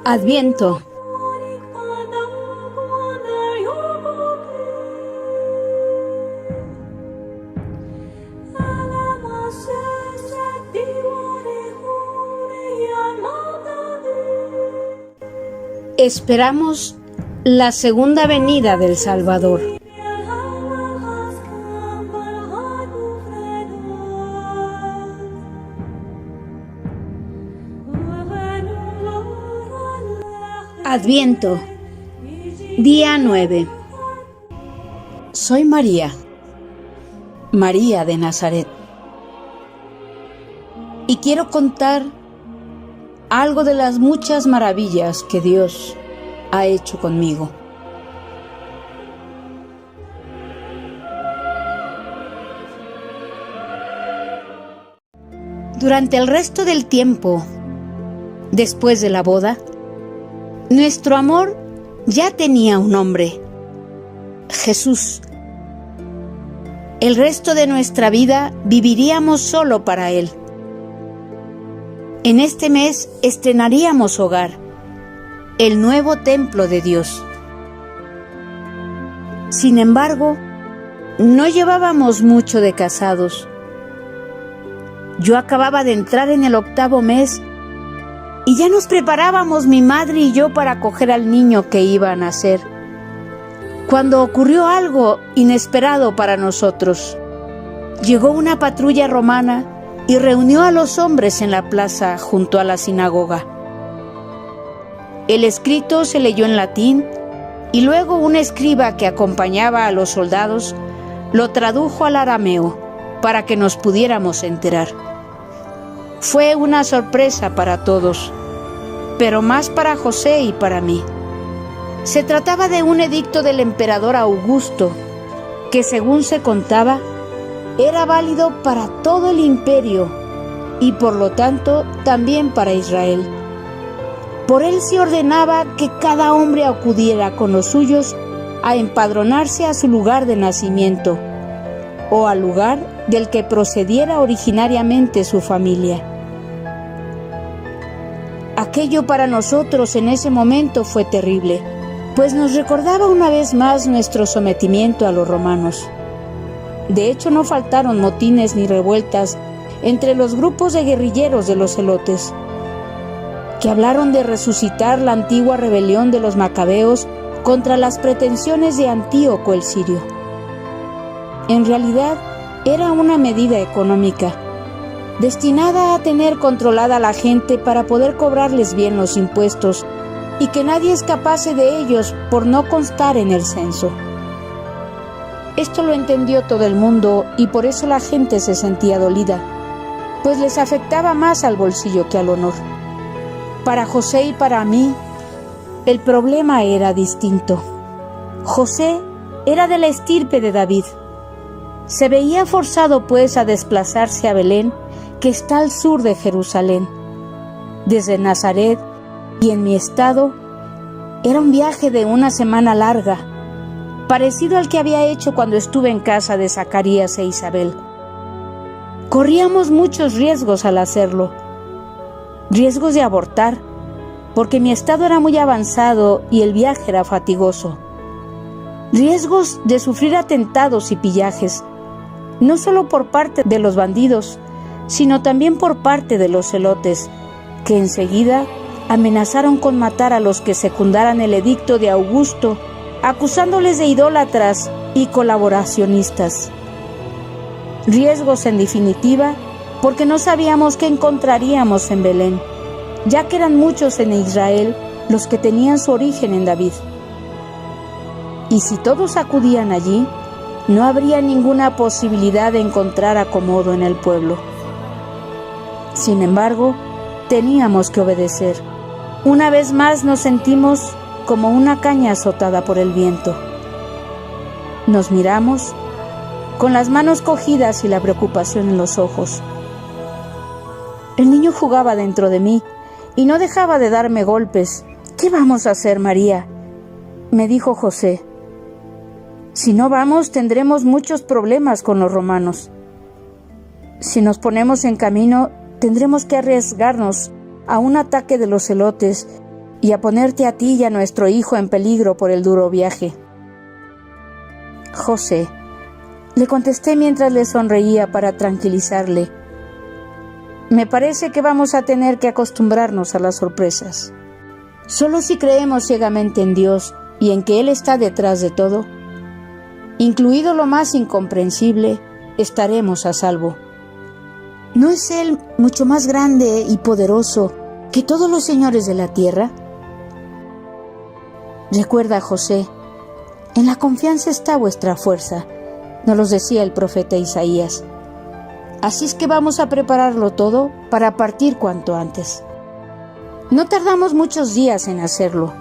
Adviento. Esperamos la segunda venida del Salvador. Adviento, día 9. Soy María de Nazaret, y quiero contar algo de las muchas maravillas que Dios ha hecho conmigo. Durante el resto del tiempo, después de la boda, nuestro amor ya tenía un nombre: Jesús. El resto de nuestra vida viviríamos solo para Él. En este mes estrenaríamos hogar, el nuevo templo de Dios. Sin embargo, no llevábamos mucho de casados. Yo acababa de entrar en el 8º mes y ya nos preparábamos mi madre y yo para acoger al niño que iba a nacer, cuando ocurrió algo inesperado para nosotros. Llegó una patrulla romana y reunió a los hombres en la plaza junto a la sinagoga. El escrito se leyó en latín y luego un escriba que acompañaba a los soldados lo tradujo al arameo para que nos pudiéramos enterar. Fue una sorpresa para todos, pero más para José y para mí. Se trataba de un edicto del emperador Augusto, que según se contaba, era válido para todo el imperio y por lo tanto también para Israel. Por él se ordenaba que cada hombre acudiera con los suyos a empadronarse a su lugar de nacimiento o al lugar del que procediera originariamente su familia. Aquello para nosotros en ese momento fue terrible, pues nos recordaba una vez más nuestro sometimiento a los romanos. De hecho, no faltaron motines ni revueltas entre los grupos de guerrilleros de los celotes, que hablaron de resucitar la antigua rebelión de los macabeos contra las pretensiones de Antíoco el Sirio. En realidad, era una medida económica, destinada a tener controlada a la gente para poder cobrarles bien los impuestos y que nadie escapase de ellos por no constar en el censo. Esto lo entendió todo el mundo y por eso la gente se sentía dolida, pues les afectaba más al bolsillo que al honor. Para José y para mí, el problema era distinto. José era de la estirpe de David. Se veía forzado pues a desplazarse a Belén, que está al sur de Jerusalén. Desde Nazaret y en mi estado, era un viaje de una semana larga, parecido al que había hecho cuando estuve en casa de Zacarías e Isabel. Corríamos muchos riesgos al hacerlo. Riesgos de abortar, porque mi estado era muy avanzado y el viaje era fatigoso. Riesgos de sufrir atentados y pillajes, no solo por parte de los bandidos, sino también por parte de los celotes, que enseguida amenazaron con matar a los que secundaran el edicto de Augusto, acusándoles de idólatras y colaboracionistas. Riesgos, en definitiva, porque no sabíamos qué encontraríamos en Belén, ya que eran muchos en Israel los que tenían su origen en David. Y si todos acudían allí, no habría ninguna posibilidad de encontrar acomodo en el pueblo. Sin embargo, teníamos que obedecer. Una vez más nos sentimos como una caña azotada por el viento. Nos miramos, con las manos cogidas y la preocupación en los ojos. El niño jugaba dentro de mí y no dejaba de darme golpes. «¿Qué vamos a hacer, María?», me dijo José. «Si no vamos, tendremos muchos problemas con los romanos. Si nos ponemos en camino, tendremos que arriesgarnos a un ataque de los celotes y a ponerte a ti y a nuestro hijo en peligro por el duro viaje. José, le contesté mientras le sonreía para tranquilizarle. Me parece que vamos a tener que acostumbrarnos a las sorpresas. Solo si creemos ciegamente en Dios y en que Él está detrás de todo, incluido lo más incomprensible, estaremos a salvo. ¿No es Él mucho más grande y poderoso que todos los señores de la tierra? Recuerda, José, en la confianza está vuestra fuerza, nos lo decía el profeta Isaías. Así es que vamos a prepararlo todo para partir cuanto antes. No tardamos muchos días en hacerlo.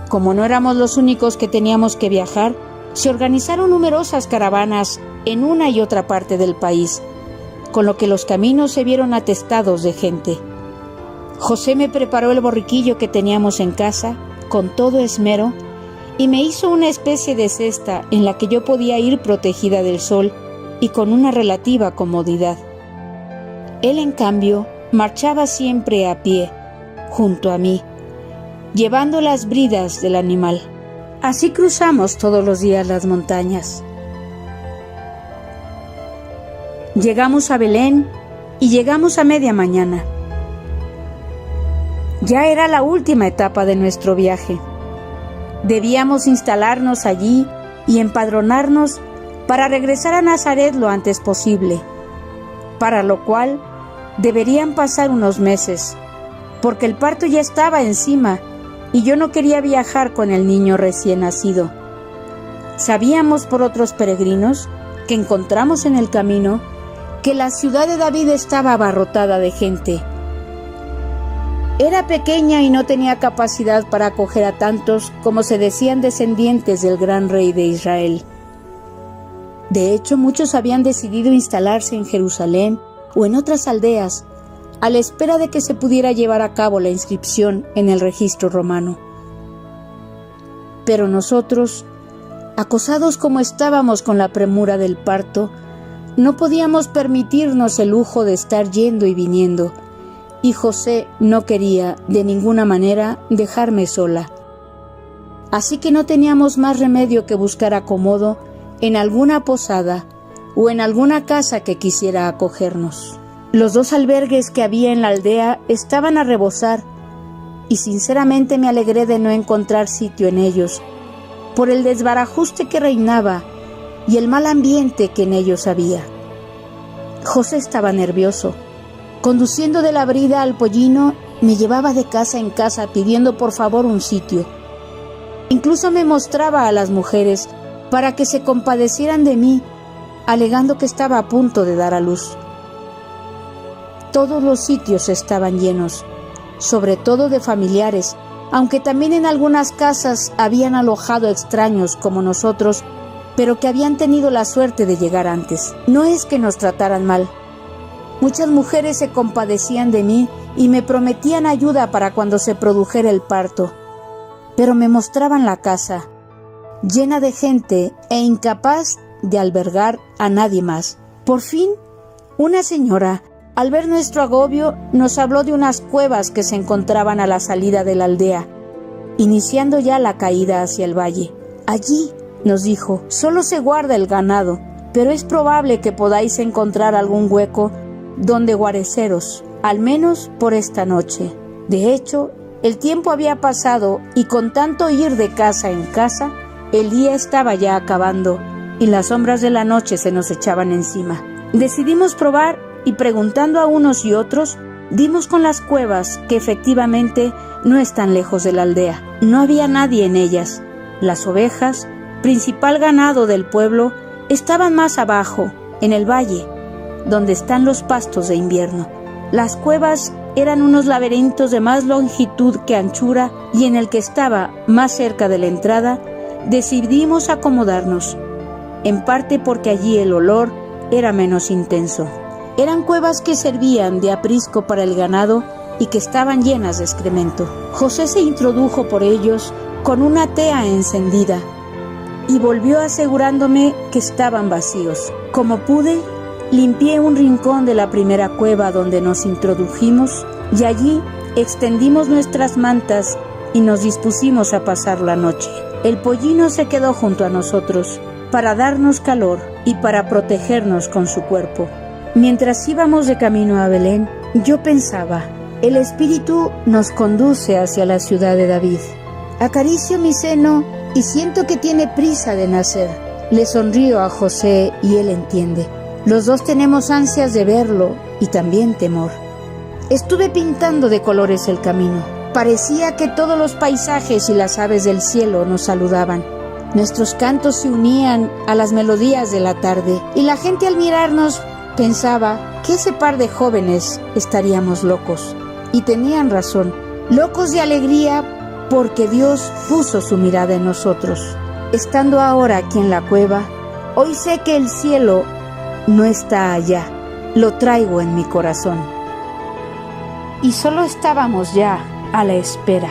Como no éramos los únicos que teníamos que viajar, se organizaron numerosas caravanas en una y otra parte del país, con lo que los caminos se vieron atestados de gente. José me preparó el borriquillo que teníamos en casa, con todo esmero, y me hizo una especie de cesta en la que yo podía ir protegida del sol y con una relativa comodidad. Él, en cambio, marchaba siempre a pie, junto a mí, llevando las bridas del animal. Así cruzamos todos los días las montañas. Llegamos a Belén y llegamos a media mañana. Ya era la última etapa de nuestro viaje. Debíamos instalarnos allí y empadronarnos para regresar a Nazaret lo antes posible, para lo cual deberían pasar unos meses, porque el parto ya estaba encima y yo no quería viajar con el niño recién nacido. Sabíamos por otros peregrinos que encontramos en el camino que la ciudad de David estaba abarrotada de gente. Era pequeña y no tenía capacidad para acoger a tantos como se decían descendientes del gran rey de Israel. De hecho, muchos habían decidido instalarse en Jerusalén o en otras aldeas, a la espera de que se pudiera llevar a cabo la inscripción en el registro romano. Pero nosotros, acosados como estábamos con la premura del parto, no podíamos permitirnos el lujo de estar yendo y viniendo, y José no quería de ninguna manera dejarme sola. Así que no teníamos más remedio que buscar acomodo en alguna posada o en alguna casa que quisiera acogernos. Los 2 albergues que había en la aldea estaban a rebosar, y sinceramente me alegré de no encontrar sitio en ellos, por el desbarajuste que reinaba y el mal ambiente que en ellos había. José estaba nervioso. Conduciendo de la brida al pollino, me llevaba de casa en casa pidiendo por favor un sitio. Incluso me mostraba a las mujeres para que se compadecieran de mí, alegando que estaba a punto de dar a luz. Todos los sitios estaban llenos, sobre todo de familiares, aunque también en algunas casas habían alojado extraños como nosotros, pero que habían tenido la suerte de llegar antes. No es que nos trataran mal. Muchas mujeres se compadecían de mí y me prometían ayuda para cuando se produjera el parto, pero me mostraban la casa, llena de gente e incapaz de albergar a nadie más. Por fin, una señora, al ver nuestro agobio, nos habló de unas cuevas que se encontraban a la salida de la aldea, iniciando ya la caída hacia el valle. Allí, nos dijo, solo se guarda el ganado, pero es probable que podáis encontrar algún hueco donde guareceros, al menos por esta noche. De hecho, el tiempo había pasado y con tanto ir de casa en casa, el día estaba ya acabando y las sombras de la noche se nos echaban encima. Decidimos probar y preguntando a unos y otros, dimos con las cuevas que efectivamente no están lejos de la aldea. No había nadie en ellas. Las ovejas, principal ganado del pueblo, estaban más abajo, en el valle, donde están los pastos de invierno. Las cuevas eran unos laberintos de más longitud que anchura y en el que estaba, más cerca de la entrada, decidimos acomodarnos, en parte porque allí el olor era menos intenso. Eran cuevas que servían de aprisco para el ganado y que estaban llenas de excremento. José se introdujo por ellos con una tea encendida y volvió asegurándome que estaban vacíos. Como pude, limpié un rincón de la primera cueva donde nos introdujimos y allí extendimos nuestras mantas y nos dispusimos a pasar la noche. El pollino se quedó junto a nosotros para darnos calor y para protegernos con su cuerpo. Mientras íbamos de camino a Belén, yo pensaba, el Espíritu nos conduce hacia la ciudad de David. Acaricio mi seno y siento que tiene prisa de nacer. Le sonrío a José y él entiende. Los dos tenemos ansias de verlo y también temor. Estuve pintando de colores el camino. Parecía que todos los paisajes y las aves del cielo nos saludaban. Nuestros cantos se unían a las melodías de la tarde y la gente al mirarnos pensaba que ese par de jóvenes estaríamos locos. Y tenían razón, locos de alegría porque Dios puso su mirada en nosotros. Estando ahora aquí en la cueva, hoy sé que el cielo no está allá, lo traigo en mi corazón. Y solo estábamos ya a la espera.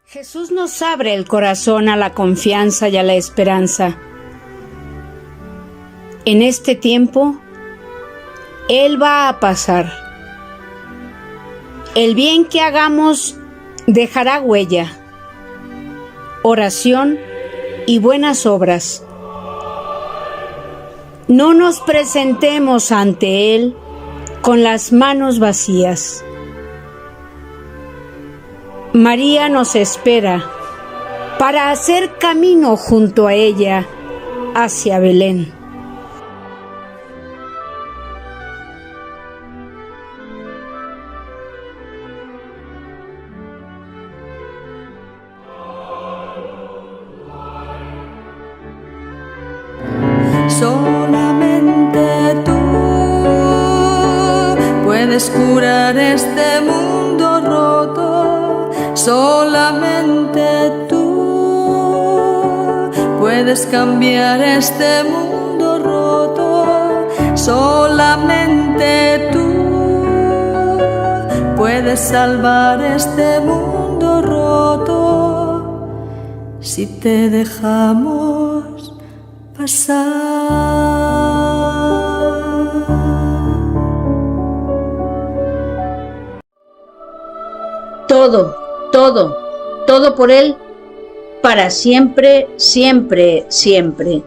Jesús nos abre el corazón a la confianza y a la esperanza. En este tiempo, Él va a pasar. El bien que hagamos dejará huella, oración y buenas obras. No nos presentemos ante Él con las manos vacías. María nos espera para hacer camino junto a ella hacia Belén. Solamente tú puedes curar este mundo roto. Solamente tú puedes cambiar este mundo roto. Solamente tú puedes salvar este mundo roto. Si te dejamos pasar. Todo por Él, para siempre, siempre, siempre.